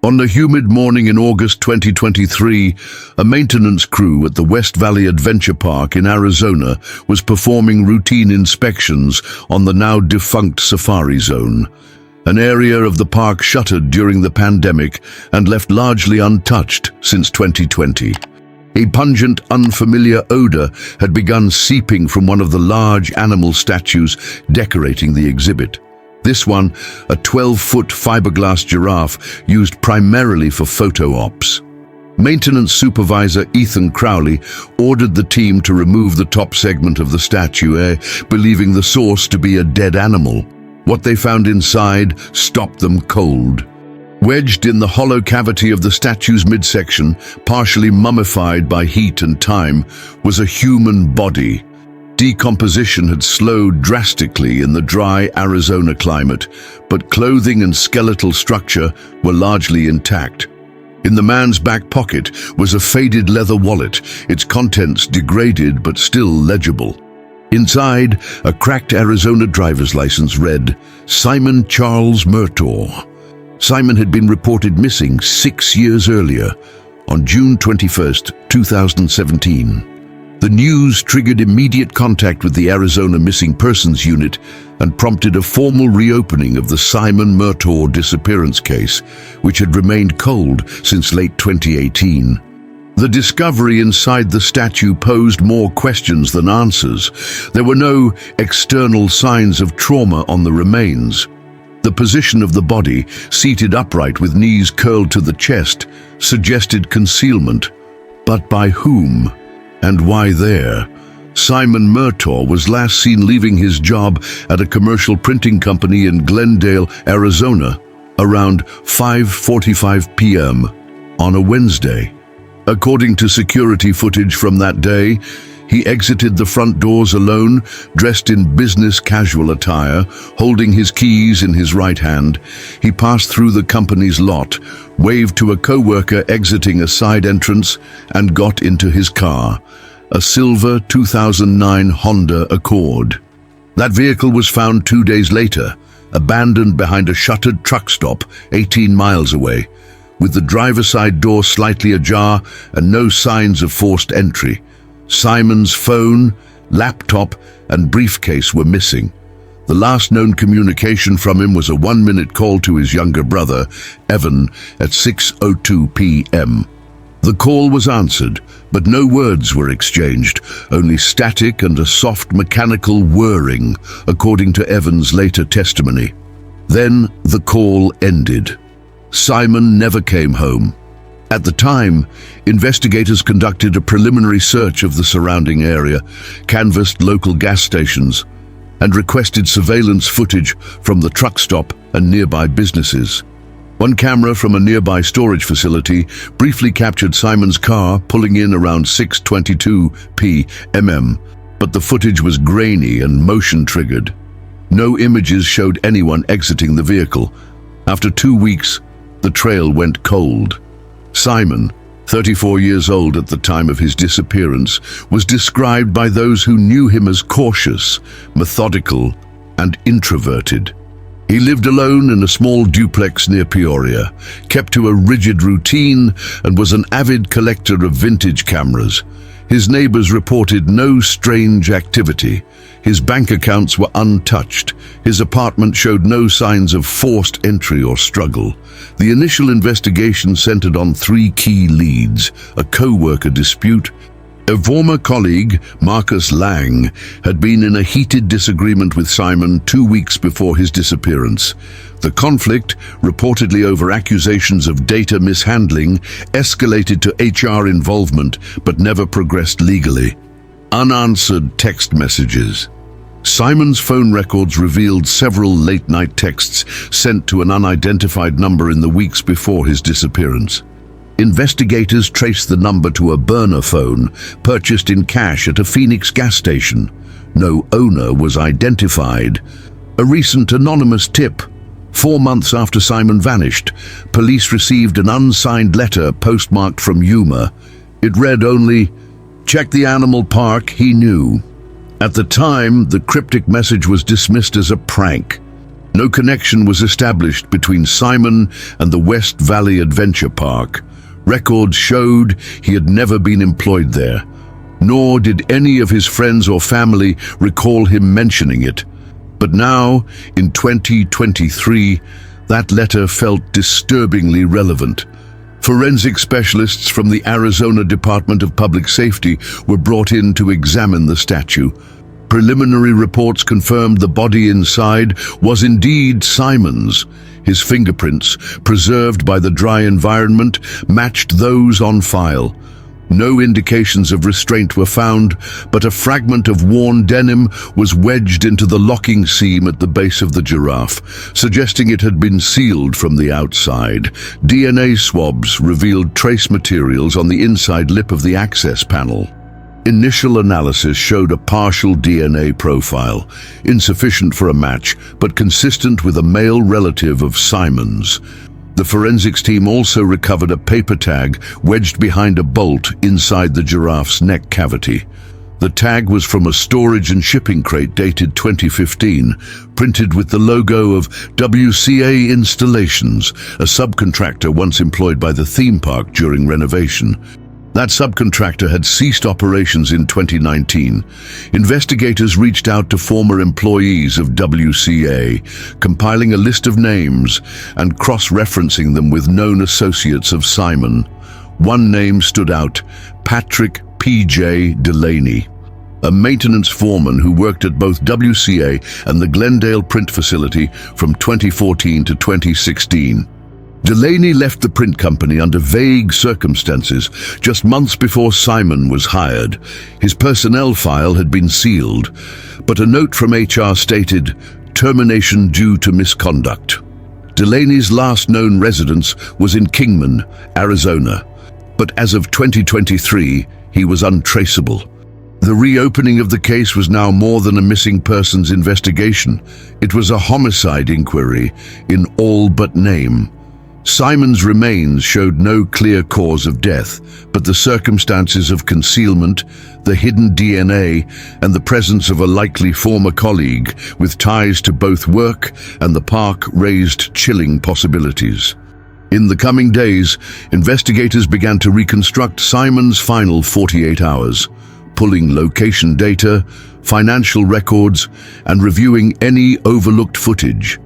On the humid morning in August 2023, a maintenance crew at the West Valley Adventure Park in Arizona was performing routine inspections on the now defunct Safari Zone, an area of the park shuttered during the pandemic and left largely untouched since 2020. A pungent, unfamiliar odor had begun seeping from one of the large animal statues decorating the exhibit. This one, a 12-foot fiberglass giraffe used primarily for photo ops. Maintenance supervisor Ethan Crowley ordered the team to remove the top segment of the statue, believing the source to be a dead animal. What they found inside stopped them cold. Wedged in the hollow cavity of the statue's midsection, partially mummified by heat and time, was a human body. Decomposition had slowed drastically in the dry Arizona climate, but clothing and skeletal structure were largely intact. In the man's back pocket was a faded leather wallet, its contents degraded but still legible. Inside, a cracked Arizona driver's license read, Simon Charles Murtaugh. Simon had been reported missing 6 years earlier, on June 21, 2017. The news triggered immediate contact with the Arizona Missing Persons Unit and prompted a formal reopening of the Simon Murtaugh disappearance case, which had remained cold since late 2018. The discovery inside the statue posed more questions than answers. There were no external signs of trauma on the remains. The position of the body, seated upright with knees curled to the chest, suggested concealment. But by whom? And why there? Simon Murtaugh was last seen leaving his job at a commercial printing company in Glendale, Arizona, around 5:45 p.m. on a Wednesday. According to security footage from that day, he exited the front doors alone, dressed in business casual attire, holding his keys in his right hand. He passed through the company's lot, waved to a co-worker exiting a side entrance, and got into his car, a silver 2009 Honda Accord. That vehicle was found 2 days later, abandoned behind a shuttered truck stop 18 miles away, with the driver's side door slightly ajar and no signs of forced entry. Simon's phone, laptop, and briefcase were missing. The last known communication from him was a 1-minute call to his younger brother, Evan, at 6:02 p.m. The call was answered, but no words were exchanged, only static and a soft mechanical whirring, according to Evan's later testimony. Then the call ended. Simon never came home. At the time, investigators conducted a preliminary search of the surrounding area, canvassed local gas stations, and requested surveillance footage from the truck stop and nearby businesses. One camera from a nearby storage facility briefly captured Simon's car pulling in around 6:22 p.m., but the footage was grainy and motion-triggered. No images showed anyone exiting the vehicle. After 2 weeks, the trail went cold. Simon, 34 years old at the time of his disappearance, was described by those who knew him as cautious, methodical, and introverted. He lived alone in a small duplex near Peoria, kept to a rigid routine, and was an avid collector of vintage cameras. His neighbors reported no strange activity. His bank accounts were untouched. His apartment showed no signs of forced entry or struggle. The initial investigation centered on 3 key leads: a co-worker dispute. A former colleague, Marcus Lang, had been in a heated disagreement with Simon 2 weeks before his disappearance. The conflict, reportedly over accusations of data mishandling, escalated to HR involvement but never progressed legally. Unanswered text messages. Simon's phone records revealed several late-night texts sent to an unidentified number in the weeks before his disappearance. Investigators traced the number to a burner phone purchased in cash at a Phoenix gas station. No owner was identified. A recent anonymous tip. 4 months after Simon vanished, police received an unsigned letter postmarked from Yuma. It read only, "Check the animal park, he knew." At the time, the cryptic message was dismissed as a prank. No connection was established between Simon and the West Valley Adventure Park. Records showed he had never been employed there, nor did any of his friends or family recall him mentioning it. But now, in 2023, that letter felt disturbingly relevant. Forensic specialists from the Arizona Department of Public Safety were brought in to examine the statue. Preliminary reports confirmed the body inside was indeed Simon's. His fingerprints, preserved by the dry environment, matched those on file. No indications of restraint were found, but a fragment of worn denim was wedged into the locking seam at the base of the giraffe, suggesting it had been sealed from the outside. DNA swabs revealed trace materials on the inside lip of the access panel. Initial analysis showed a partial DNA profile, insufficient for a match, but consistent with a male relative of Simon's. The forensics team also recovered a paper tag wedged behind a bolt inside the giraffe's neck cavity. The tag was from a storage and shipping crate dated 2015, printed with the logo of WCA Installations, a subcontractor once employed by the theme park during renovation. That subcontractor had ceased operations in 2019. Investigators reached out to former employees of WCA, compiling a list of names and cross-referencing them with known associates of Simon. One name stood out: Patrick P.J. Delaney, a maintenance foreman who worked at both WCA and the Glendale print facility from 2014 to 2016. Delaney left the print company under vague circumstances just months before Simon was hired. His personnel file had been sealed, but a note from HR stated, "Termination due to misconduct." Delaney's last known residence was in Kingman, Arizona, but as of 2023, he was untraceable. The reopening of the case was now more than a missing persons investigation. It was a homicide inquiry in all but name. Simon's remains showed no clear cause of death, but the circumstances of concealment, the hidden DNA, and the presence of a likely former colleague with ties to both work and the park raised chilling possibilities. In the coming days, investigators began to reconstruct Simon's final 48 hours, pulling location data, financial records, and reviewing any overlooked footage.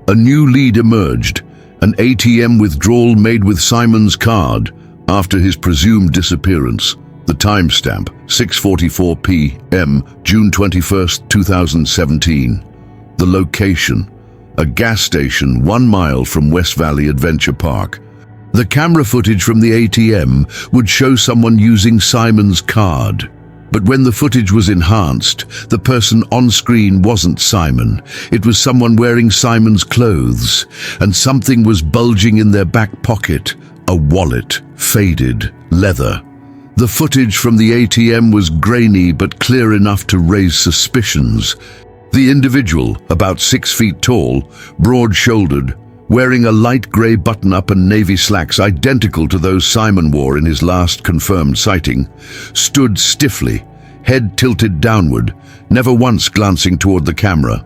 A new lead emerged: an ATM withdrawal made with Simon's card after his presumed disappearance. The timestamp, 6:44 p.m., June 21, 2017. The location, a gas station 1 mile from West Valley Adventure Park. The camera footage from the ATM would show someone using Simon's card. But when the footage was enhanced, the person on screen wasn't Simon. It was someone wearing Simon's clothes, and something was bulging in their back pocket: a wallet, faded, leather. The footage from the ATM was grainy but clear enough to raise suspicions. The individual, about 6 feet tall, broad-shouldered, wearing a light grey button-up and navy slacks identical to those Simon wore in his last confirmed sighting, stood stiffly, head tilted downward, never once glancing toward the camera.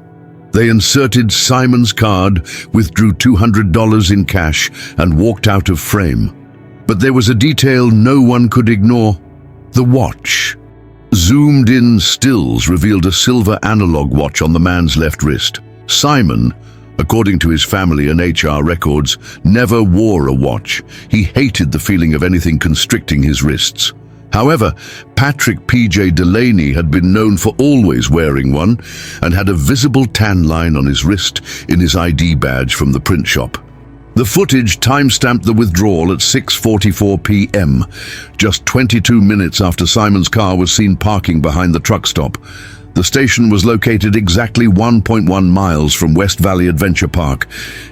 They inserted Simon's card, withdrew $200 in cash, and walked out of frame. But there was a detail no one could ignore: the watch. Zoomed-in stills revealed a silver analog watch on the man's left wrist. Simon, according to his family and HR records, never wore a watch. He hated the feeling of anything constricting his wrists. However, Patrick P.J. Delaney had been known for always wearing one and had a visible tan line on his wrist in his ID badge from the print shop. The footage timestamped the withdrawal at 6:44 p.m., just 22 minutes after Simon's car was seen parking behind the truck stop. The station was located exactly 1.1 miles from West Valley Adventure Park.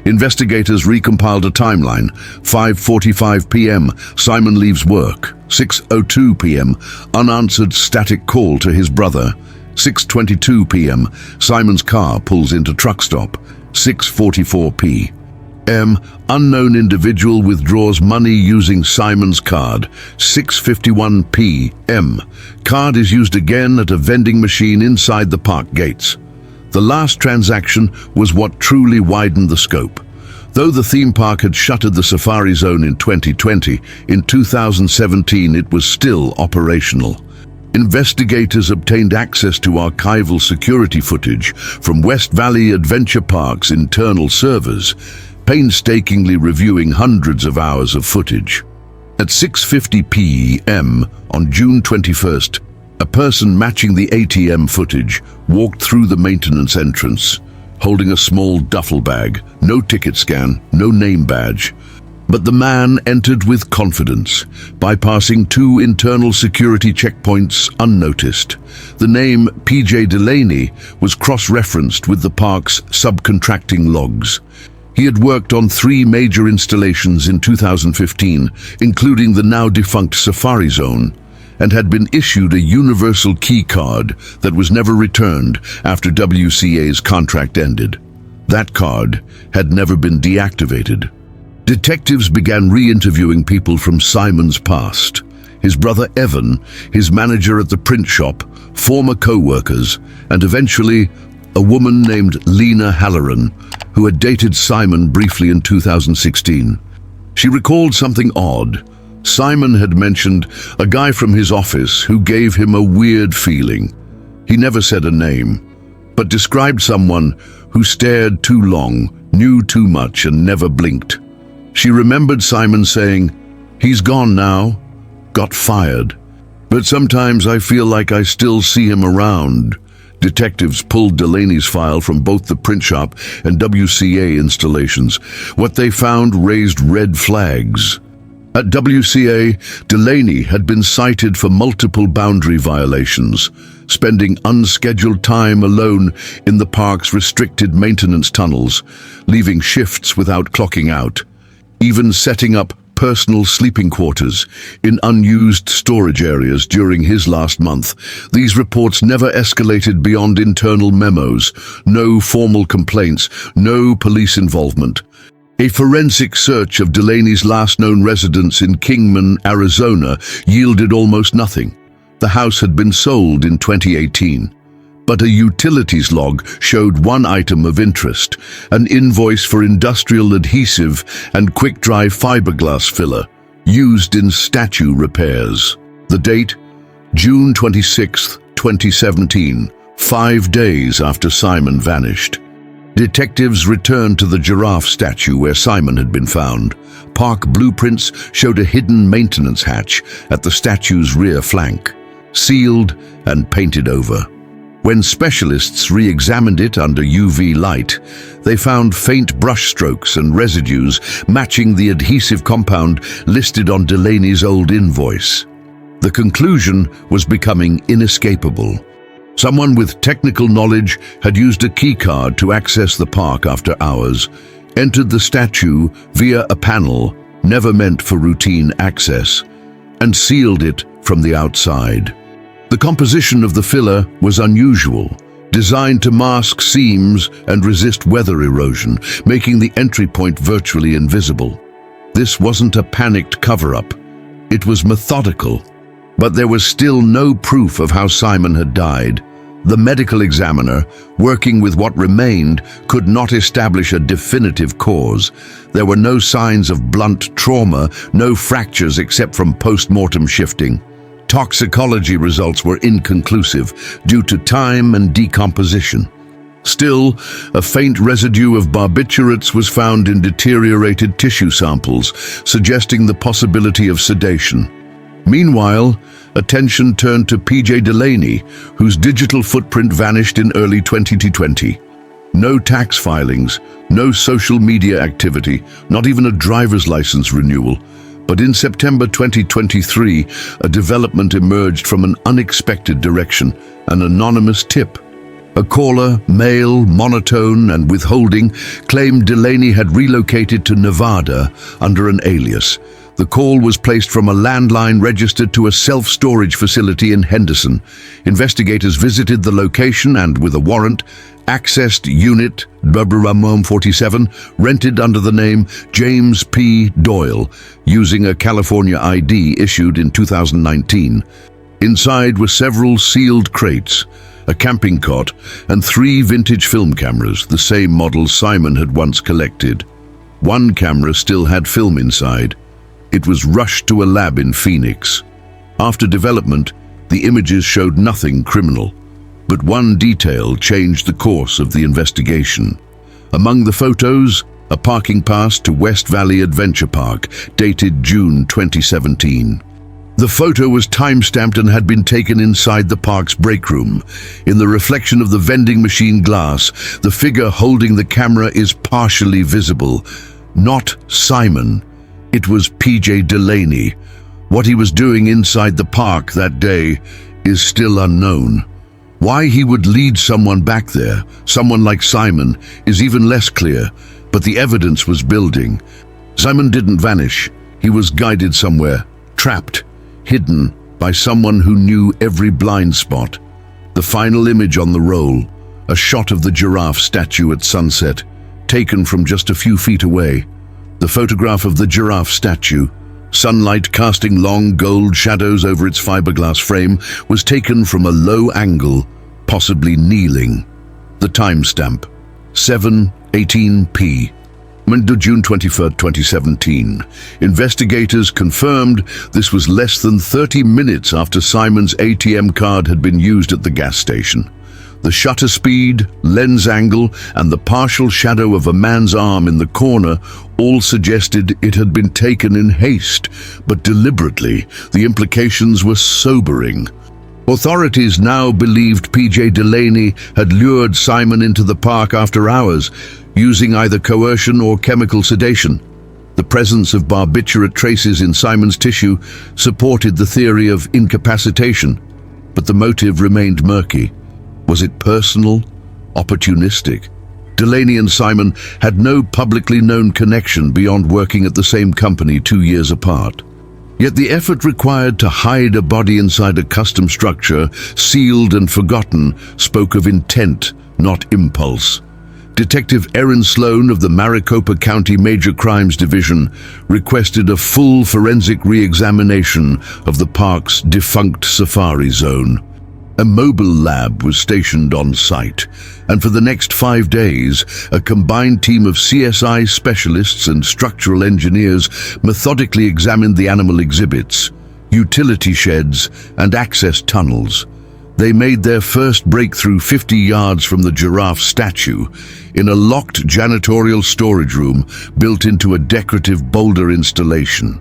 Investigators recompiled a timeline. 5:45 p.m., Simon leaves work. 6:02 p.m., unanswered static call to his brother. 6:22 p.m., Simon's car pulls into truck stop. 6:44 p.m., unknown individual withdraws money using Simon's card. 6:51 p.m., card is used again at a vending machine inside the park gates. The last transaction was what truly widened the scope. Though the theme park had shuttered the safari zone in 2020, in 2017 it was still operational. Investigators obtained access to archival security footage from West Valley Adventure Park's internal servers, painstakingly reviewing hundreds of hours of footage. At 6:50 p.m. on June 21st, a person matching the ATM footage walked through the maintenance entrance, holding a small duffel bag, no ticket scan, no name badge. But the man entered with confidence, bypassing 2 internal security checkpoints unnoticed. The name PJ Delaney was cross-referenced with the park's subcontracting logs. He had worked on 3 major installations in 2015, including the now-defunct Safari Zone, and had been issued a universal key card that was never returned after WCA's contract ended. That card had never been deactivated. Detectives began re-interviewing people from Simon's past. His brother Evan, his manager at the print shop, former co-workers, and eventually a woman named Lena Halloran, who had dated Simon briefly in 2016. She recalled something odd. Simon had mentioned a guy from his office who gave him a weird feeling. He never said a name, but described someone who stared too long, knew too much, and never blinked. She remembered Simon saying, "He's gone now, got fired. But sometimes I feel like I still see him around." Detectives pulled Delaney's file from both the print shop and WCA installations. What they found raised red flags. At WCA, Delaney had been cited for multiple boundary violations, spending unscheduled time alone in the park's restricted maintenance tunnels, leaving shifts without clocking out, even setting up personal sleeping quarters in unused storage areas during his last month. These reports never escalated beyond internal memos, no formal complaints, no police involvement. A forensic search of Delaney's last known residence in Kingman, Arizona, yielded almost nothing. The house had been sold in 2018. But a utilities log showed one item of interest, an invoice for industrial adhesive and quick-dry fiberglass filler, used in statue repairs. The date? June 26, 2017, 5 days after Simon vanished. Detectives returned to the giraffe statue where Simon had been found. Park blueprints showed a hidden maintenance hatch at the statue's rear flank, sealed and painted over. When specialists re-examined it under UV light, they found faint brushstrokes and residues matching the adhesive compound listed on Delaney's old invoice. The conclusion was becoming inescapable. Someone with technical knowledge had used a keycard to access the park after hours, entered the statue via a panel never meant for routine access, and sealed it from the outside. The composition of the filler was unusual, designed to mask seams and resist weather erosion, making the entry point virtually invisible. This wasn't a panicked cover-up. It was methodical. But there was still no proof of how Simon had died. The medical examiner, working with what remained, could not establish a definitive cause. There were no signs of blunt trauma, no fractures except from post-mortem shifting. Toxicology results were inconclusive due to time and decomposition. Still, a faint residue of barbiturates was found in deteriorated tissue samples, suggesting the possibility of sedation. Meanwhile, attention turned to PJ Delaney, whose digital footprint vanished in early 2020. No tax filings, no social media activity, not even a driver's license renewal. But in September 2023, a development emerged from an unexpected direction, an anonymous tip. A caller, male, monotone, and withholding, claimed Delaney had relocated to Nevada under an alias. The call was placed from a landline registered to a self-storage facility in Henderson. Investigators visited the location and, with a warrant, accessed Unit 47, rented under the name James P. Doyle, using a California ID issued in 2019. Inside were several sealed crates, a camping cot, and 3 vintage film cameras, the same model Simon had once collected. One camera still had film inside. It was rushed to a lab in Phoenix. After development, the images showed nothing criminal, but one detail changed the course of the investigation. Among the photos, a parking pass to West Valley Adventure Park, dated June 2017. The photo was time-stamped and had been taken inside the park's break room. In the reflection of the vending machine glass, the figure holding the camera is partially visible. Not Simon. It was PJ Delaney. What he was doing inside the park that day is still unknown. Why he would lead someone back there, someone like Simon, is even less clear, but the evidence was building. Simon didn't vanish. He was guided somewhere, trapped, hidden by someone who knew every blind spot. The final image on the roll, a shot of the giraffe statue at sunset, taken from just a few feet away. The photograph of the giraffe statue, sunlight casting long gold shadows over its fiberglass frame, was taken from a low angle, possibly kneeling. The timestamp, 7:18 Monday, June 23, 2017. Investigators confirmed this was less than 30 minutes after Simon's ATM card had been used at the gas station. The shutter speed, lens angle, and the partial shadow of a man's arm in the corner all suggested it had been taken in haste, but deliberately. The implications were sobering. Authorities now believed PJ Delaney had lured Simon into the park after hours, using either coercion or chemical sedation. The presence of barbiturate traces in Simon's tissue supported the theory of incapacitation, but the motive remained murky. Was it personal? Opportunistic? Delaney and Simon had no publicly known connection beyond working at the same company 2 years apart. Yet the effort required to hide a body inside a custom structure, sealed and forgotten, spoke of intent, not impulse. Detective Erin Sloan of the Maricopa County Major Crimes Division requested a full forensic re-examination of the park's defunct safari zone. A mobile lab was stationed on site, and for the next 5 days, a combined team of CSI specialists and structural engineers methodically examined the animal exhibits, utility sheds, and access tunnels. They made their first breakthrough 50 yards from the giraffe statue, in a locked janitorial storage room built into a decorative boulder installation.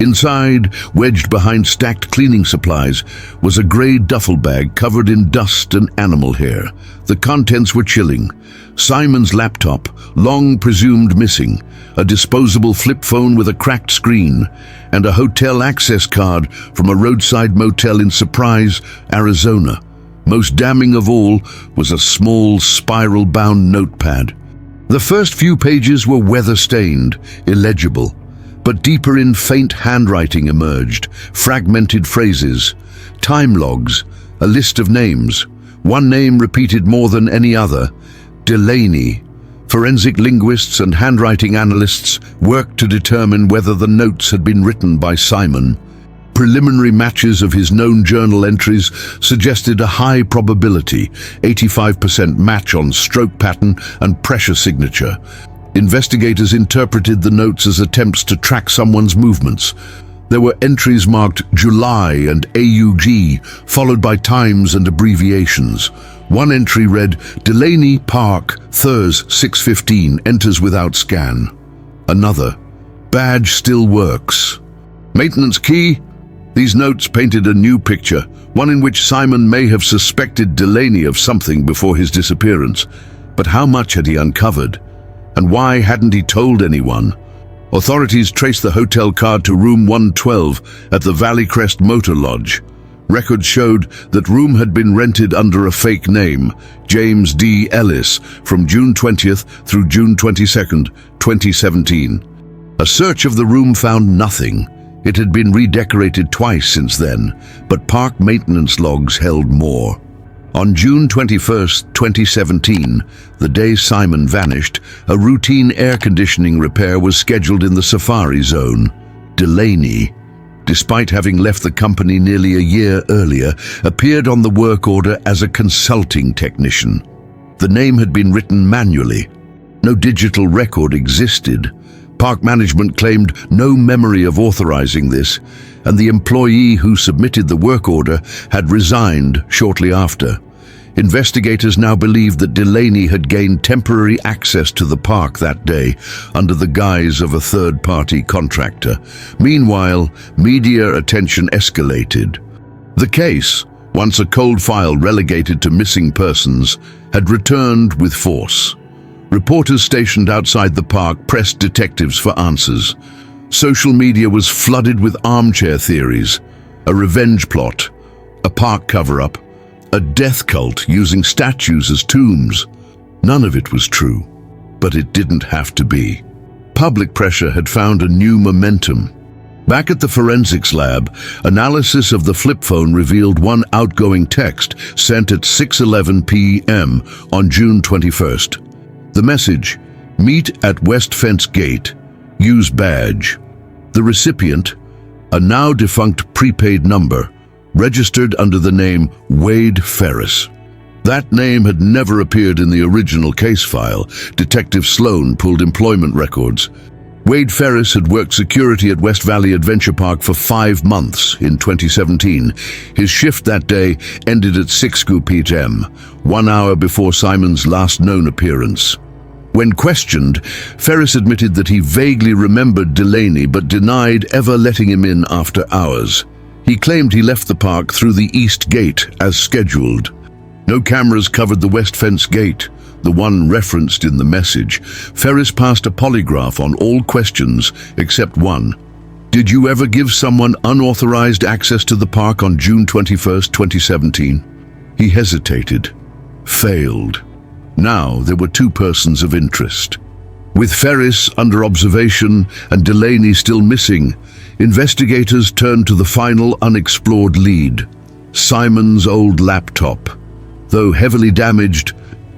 Inside, wedged behind stacked cleaning supplies, was a gray duffel bag covered in dust and animal hair. The contents were chilling. Simon's laptop, long presumed missing, a disposable flip phone with a cracked screen, and a hotel access card from a roadside motel in Surprise, Arizona. Most damning of all was a small, spiral-bound notepad. The first few pages were weather-stained, illegible, but deeper in faint handwriting emerged, fragmented phrases, time logs, a list of names. One name repeated more than any other, Delaney. Forensic linguists and handwriting analysts worked to determine whether the notes had been written by Simon. Preliminary matches of his known journal entries suggested a high probability, 85% match on stroke pattern and pressure signature. Investigators interpreted the notes as attempts to track someone's movements. There were entries marked July and AUG, followed by times and abbreviations. One entry read, Delaney Park, Thurs 6:15, enters without scan. Another, badge still works. Maintenance key? These notes painted a new picture, one in which Simon may have suspected Delaney of something before his disappearance. But how much had he uncovered? And why hadn't he told anyone? Authorities traced the hotel card to room 112 at the Valley Crest Motor Lodge. Records showed that room had been rented under a fake name, James D. Ellis, from June 20th through June 22nd, 2017. A search of the room found nothing. It had been redecorated twice since then, but park maintenance logs held more. On June 21, 2017, the day Simon vanished, a routine air conditioning repair was scheduled in the safari zone. Delaney despite having left the company nearly a year earlier, appeared on the work order as a consulting technician. The name had been written manually. No digital record existed. Park management claimed no memory of authorizing this, and the employee who submitted the work order had resigned shortly after. Investigators now believed that Delaney had gained temporary access to the park that day under the guise of a third-party contractor. Meanwhile, media attention escalated. The case, once a cold file relegated to missing persons, had returned with force. Reporters stationed outside the park pressed detectives for answers. Social media was flooded with armchair theories, a revenge plot, a park cover-up, a death cult using statues as tombs. None of it was true, but it didn't have to be. Public pressure had found a new momentum. Back at the forensics lab, analysis of the flip phone revealed one outgoing text sent at 6:11 p.m. on June 21st. The message, "Meet at West Fence Gate. Use badge." The recipient, a now defunct prepaid number, registered under the name Wade Ferris. That name had never appeared in the original case file. Detective Sloan pulled employment records. Wade Ferris had worked security at West Valley Adventure Park for 5 months in 2017. His shift that day ended at 6 p.m., 1 hour before Simon's last known appearance. When questioned, Ferris admitted that he vaguely remembered Delaney but denied ever letting him in after hours. He claimed he left the park through the east gate as scheduled. No cameras covered the West Fence Gate, the one referenced in the message. Ferris passed a polygraph on all questions except one. "Did you ever give someone unauthorized access to the park on June 21st, 2017? He hesitated. Failed. Now there were 2 persons of interest. With Ferris under observation and Delaney still missing, investigators turned to the final unexplored lead, Simon's old laptop. Though heavily damaged,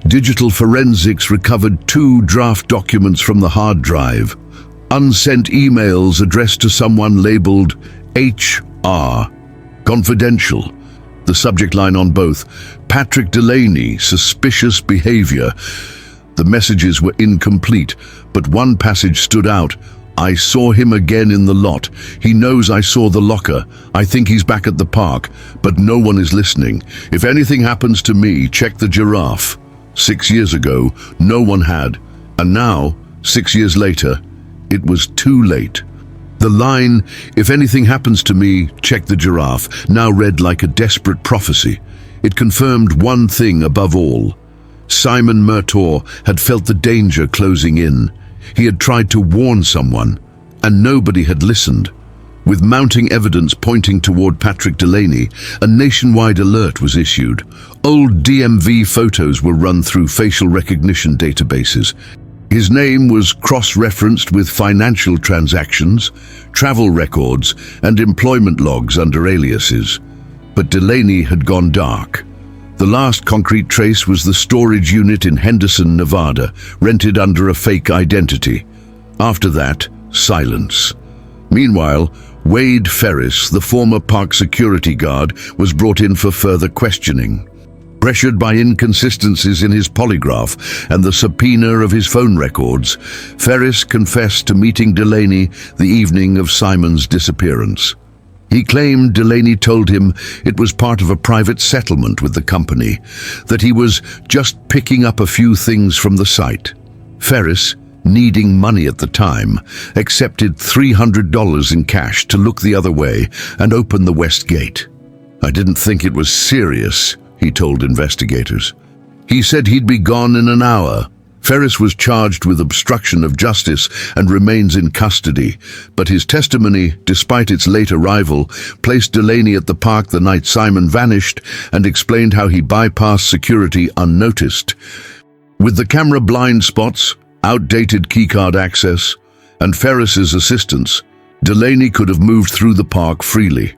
digital forensics recovered 2 draft documents from the hard drive, unsent emails addressed to someone labeled HR, confidential. The subject line on both, Patrick Delaney, suspicious behavior. The messages were incomplete, but one passage stood out. "I saw him again in the lot. He knows I saw the locker. I think he's back at the park, but no one is listening. If anything happens to me, check the giraffe." 6 years ago, no one had, and now, 6 years later, it was too late. The line, "If anything happens to me, check the giraffe," now read like a desperate prophecy. It confirmed one thing above all. Simon Murtaugh had felt the danger closing in. He had tried to warn someone, and nobody had listened. With mounting evidence pointing toward Patrick Delaney, a nationwide alert was issued. Old DMV photos were run through facial recognition databases. His name was cross-referenced with financial transactions, travel records, and employment logs under aliases. But Delaney had gone dark. The last concrete trace was the storage unit in Henderson, Nevada, rented under a fake identity. After that, silence. Meanwhile, Wade Ferris, the former park security guard, was brought in for further questioning. Pressured by inconsistencies in his polygraph and the subpoena of his phone records, Ferris confessed to meeting Delaney the evening of Simon's disappearance. He claimed Delaney told him it was part of a private settlement with the company, that he was just picking up a few things from the site. Ferris, needing money at the time, accepted $300 in cash to look the other way and open the west gate. "I didn't think it was serious," he told investigators. He said he'd be gone in an hour. Ferris was charged with obstruction of justice and remains in custody, but his testimony, despite its late arrival, placed Delaney at the park the night Simon vanished and explained how he bypassed security unnoticed. With the camera blind spots, outdated keycard access, and Ferris's assistance, Delaney could have moved through the park freely,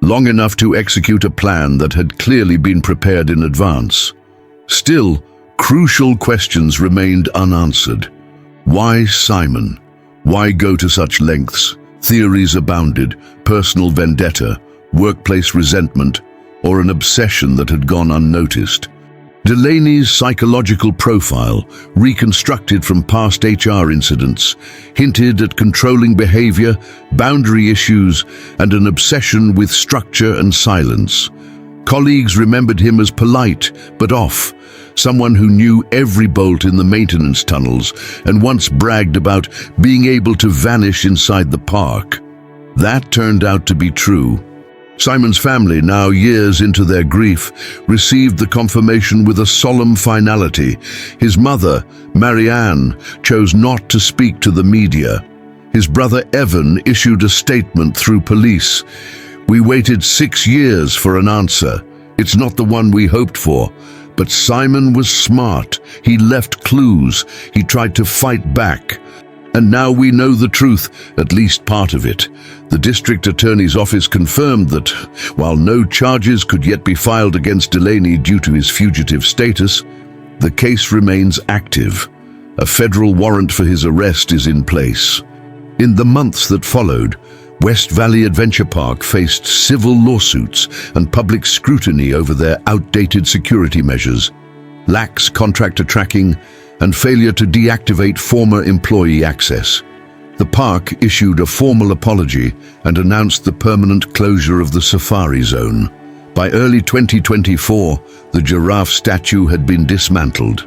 long enough to execute a plan that had clearly been prepared in advance. Still, crucial questions remained unanswered. Why Simon? Why go to such lengths? Theories abounded: personal vendetta, workplace resentment, or an obsession that had gone unnoticed. Delaney's psychological profile, reconstructed from past HR incidents, hinted at controlling behavior, boundary issues, and an obsession with structure and silence. Colleagues remembered him as polite but off, someone who knew every bolt in the maintenance tunnels and once bragged about being able to vanish inside the park. That turned out to be true. Simon's family, now years into their grief, received the confirmation with a solemn finality. His mother, Marianne, chose not to speak to the media. His brother Evan issued a statement through police. "We waited 6 years for an answer. It's not the one we hoped for. But Simon was smart. He left clues. He tried to fight back. And now we know the truth, at least part of it." The district attorney's office confirmed that, while no charges could yet be filed against Delaney due to his fugitive status, the case remains active. A federal warrant for his arrest is in place. In the months that followed, West Valley Adventure Park faced civil lawsuits and public scrutiny over their outdated security measures, lax contractor tracking, and failure to deactivate former employee access. The park issued a formal apology and announced the permanent closure of the safari zone. By early 2024, the giraffe statue had been dismantled.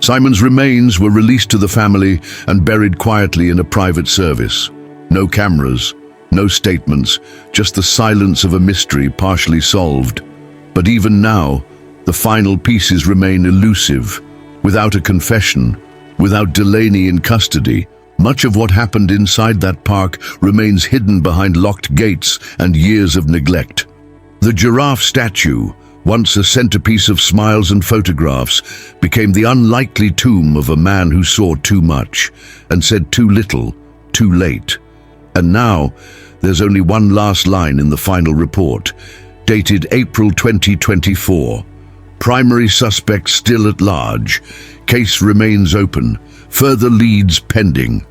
Simon's remains were released to the family and buried quietly in a private service. No cameras, no statements, just the silence of a mystery partially solved. But even now, the final pieces remain elusive. Without a confession, without Delaney in custody, much of what happened inside that park remains hidden behind locked gates and years of neglect. The giraffe statue, once a centerpiece of smiles and photographs, became the unlikely tomb of a man who saw too much and said too little, too late. And now, there's only one last line in the final report, dated April 2024. Primary suspect still at large. Case remains open. Further leads pending.